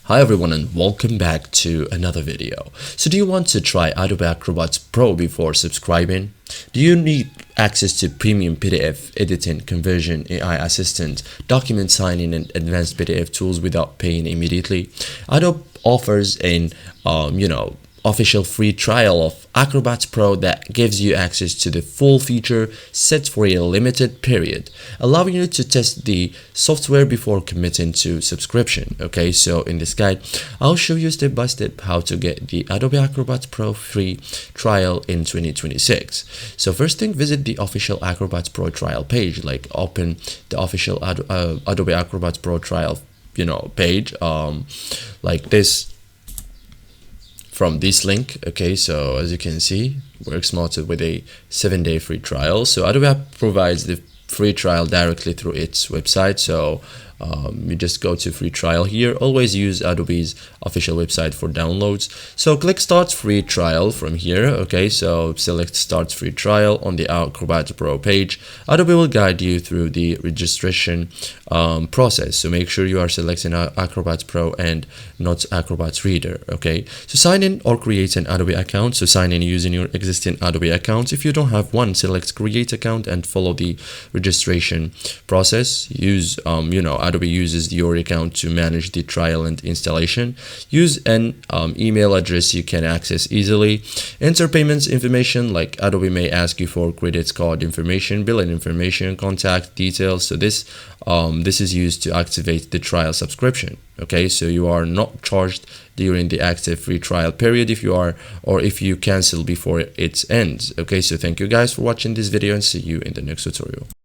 Hi everyone and welcome back to another video. So do you want to try Adobe Acrobat Pro before subscribing? Do you need access to premium PDF editing, conversion, AI assistant, document signing and advanced PDF tools without paying immediately? Adobe offers an official free trial of Acrobat Pro that gives you access to the full feature set for a limited period, allowing you to test the software before committing to subscription. Okay, so in this guide, I'll show you step by step how to get the Adobe Acrobat Pro free trial in 2026. So first thing, visit the official Acrobat Pro trial page, like open the official Adobe Acrobat Pro trial, page, like this. From this link. Okay, so as you can see, works smarter with a 7-day free trial. So Adobe provides the free trial directly through its website. So you just go to free trial here. Always use Adobe's official website for downloads. So click start free trial from here. Okay, so select start free trial on the Acrobat Pro page. Adobe will guide you through the registration process. So make sure you are selecting Acrobat Pro and not Acrobat Reader. Okay, so sign in or create an Adobe account. So sign in using your existing Adobe account. If you don't have one, select create account and follow the registration process. Use Adobe uses your account to manage the trial and installation. Use an email address you can access easily. Enter payments information, like Adobe may ask you for credit card information, billing information, contact details. So this is used to activate the trial subscription. Okay, so you are not charged during the active free trial period if you cancel before it ends. Okay, so thank you guys for watching this video and see you in the next tutorial.